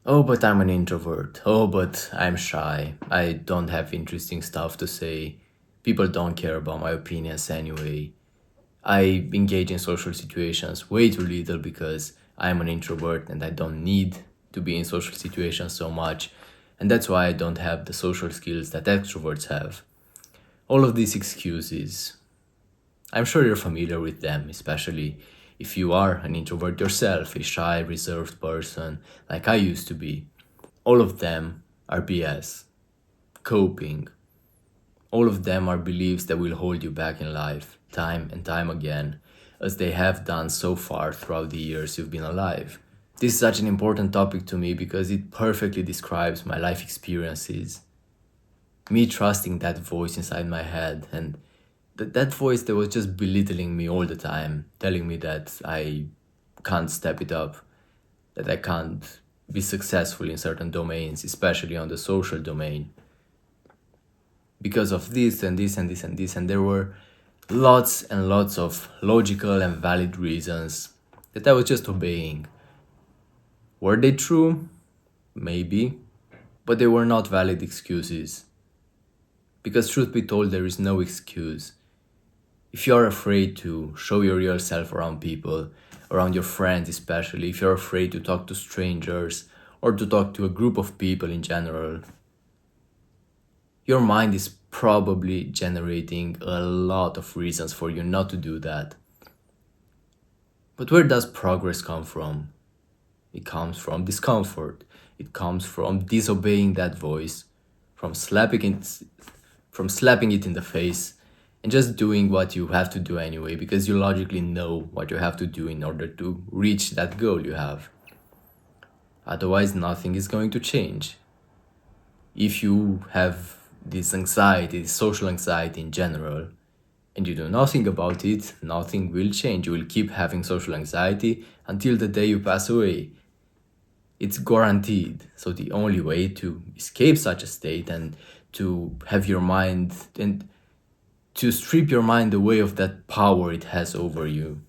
Oh, but I'm an introvert. Oh, but I'm shy. I don't have interesting stuff to say. People don't care about my opinions anyway. I engage in social situations way too little because I'm an introvert and I don't need to be in social situations so much. And that's why I don't have the social skills that extroverts have. All of these excuses, I'm sure you're familiar with them, especially if you are an introvert yourself, a shy, reserved person like I used to be. All of them are BS. Coping. All of them are beliefs that will hold you back in life, time and time again, as they have done so far throughout the years you've been alive. This is such an important topic to me because it perfectly describes my life experiences. Me trusting that voice inside my head, and that voice that was just belittling me all the time, telling me that I can't step it up, that I can't be successful in certain domains, especially on the social domain, because of this and this and this and this. And there were lots and lots of logical and valid reasons that I was just obeying. Were they true? Maybe. But they were not valid excuses. Because, truth be told, there is no excuse. If you are afraid to show your real self around people, around your friends especially, if you're afraid to talk to strangers or to talk to a group of people in general, your mind is probably generating a lot of reasons for you not to do that. But where does progress come from? It comes from discomfort. It comes from disobeying that voice, from slapping it in the face, and just doing what you have to do anyway because you logically know what you have to do in order to reach that goal you have. Otherwise, nothing is going to change. If you have this anxiety, this social anxiety in general, and you do nothing about it, nothing will change. You will keep having social anxiety until the day you pass away. It's guaranteed. So the only way to escape such a state and to have your mind and to strip your mind away of that power it has over you,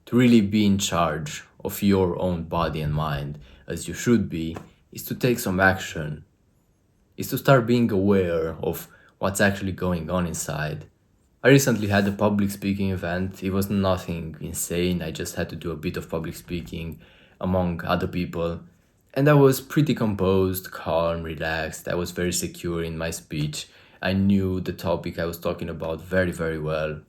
to really be in charge of your own body and mind as you should be, is to take some action, is to start being aware of what's actually going on inside. I recently had a public speaking event. It was nothing insane. I just had to do a bit of public speaking among other people. And I was pretty composed, calm, relaxed. I was very secure in my speech. I knew the topic I was talking about very, very well.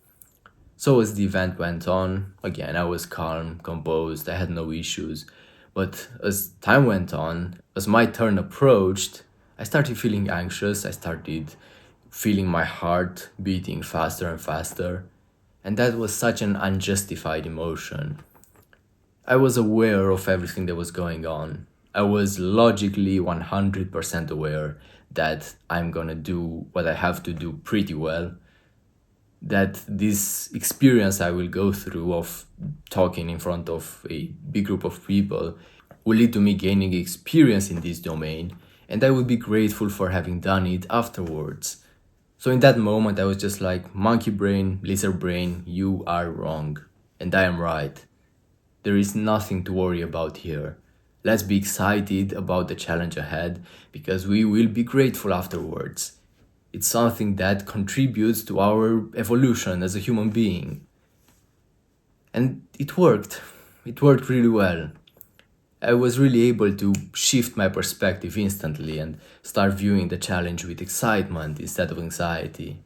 So as the event went on, again, I was calm, composed, I had no issues. But as time went on, as my turn approached, I started feeling anxious. I started feeling my heart beating faster and faster. And that was such an unjustified emotion. I was aware of everything that was going on. I was logically 100% aware that I'm gonna do what I have to do pretty well, that this experience I will go through of talking in front of a big group of people will lead to me gaining experience in this domain, and I will be grateful for having done it afterwards. So in that moment, I was just like, monkey brain, lizard brain, you are wrong, and I am right. There is nothing to worry about here. Let's be excited about the challenge ahead because we will be grateful afterwards. It's something that contributes to our evolution as a human being. And it worked. It worked really well. I was really able to shift my perspective instantly and start viewing the challenge with excitement instead of anxiety.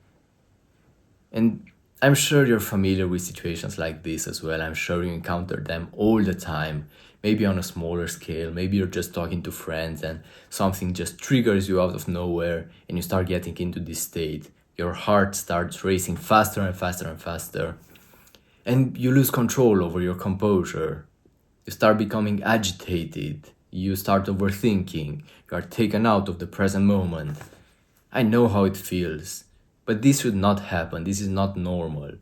And I'm sure you're familiar with situations like this as well. I'm sure you encounter them all the time. Maybe on a smaller scale, maybe you're just talking to friends and something just triggers you out of nowhere and you start getting into this state. Your heart starts racing faster and faster and faster. And you lose control over your composure. You start becoming agitated. You start overthinking. You are taken out of the present moment. I know how it feels. But this should not happen. This is not normal.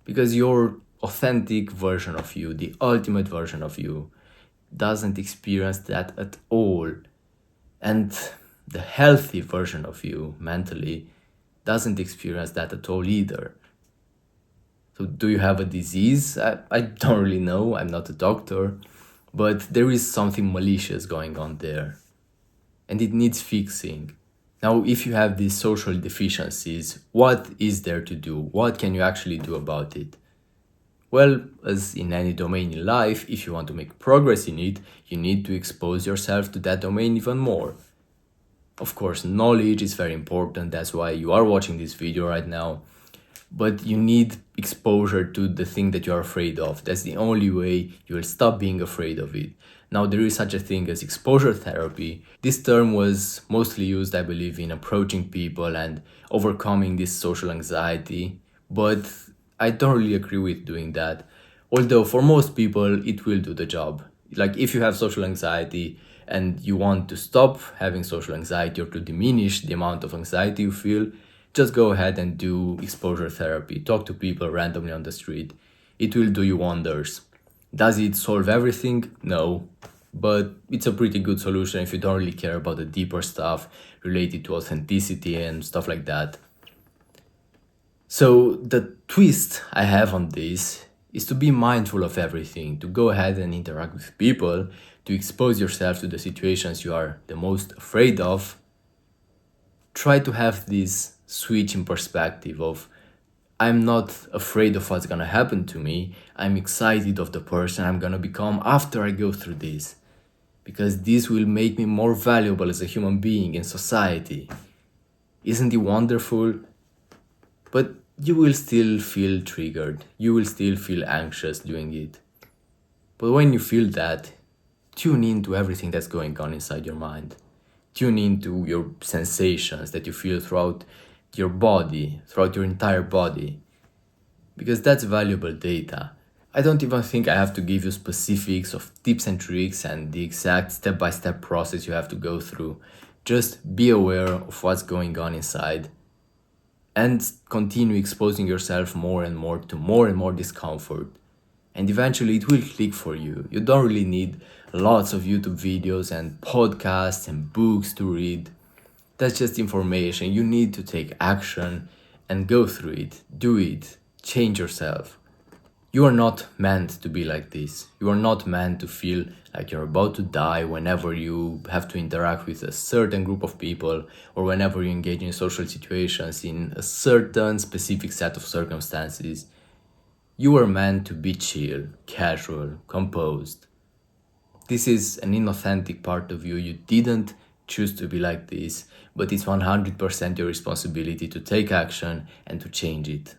Because your authentic version of you, the ultimate version of you, doesn't experience that at all. And the healthy version of you, mentally, doesn't experience that at all either. So, do you have a disease? I don't really know. I'm not a doctor. but there is something malicious going on there, and it needs fixing. Now, if you have these social deficiencies, what is there to do? What can you actually do about it? Well, as in any domain in life, if you want to make progress in it, you need to expose yourself to that domain even more. Of course, knowledge is very important, that's why you are watching this video right now. But you need exposure to the thing that you are afraid of. That's the only way you will stop being afraid of it. Now, there is such a thing as exposure therapy. This term was mostly used, I believe, in approaching people and overcoming this social anxiety, but I don't really agree with doing that. Although for most people, it will do the job. Like if you have social anxiety and you want to stop having social anxiety or to diminish the amount of anxiety you feel, just go ahead and do exposure therapy. Talk to people randomly on the street. It will do you wonders. Does it solve everything? No. But it's a pretty good solution if you don't really care about the deeper stuff related to authenticity and stuff like that. So the twist I have on this is to be mindful of everything, to go ahead and interact with people, to expose yourself to the situations you are the most afraid of. Try to have this switch in perspective of, I'm not afraid of what's gonna happen to me, I'm excited of the person I'm gonna become after I go through this. Because this will make me more valuable as a human being in society. Isn't it wonderful? But you will still feel triggered, you will still feel anxious doing it. But when you feel that, tune into everything that's going on inside your mind. Tune into your sensations that you feel throughout your body, throughout your entire body. Because that's valuable data. I don't even think I have to give you specifics of tips and tricks and the exact step-by-step process you have to go through. Just be aware of what's going on inside and continue exposing yourself more and more discomfort. And eventually it will click for you. You don't really need lots of YouTube videos and podcasts and books to read. That's just information. You need to take action and go through it. Do it. Change yourself. You are not meant to be like this. You are not meant to feel like you're about to die whenever you have to interact with a certain group of people or whenever you engage in social situations in a certain specific set of circumstances. You are meant to be chill, casual, composed. This is an inauthentic part of you. You didn't choose to be like this, but it's 100% your responsibility to take action and to change it.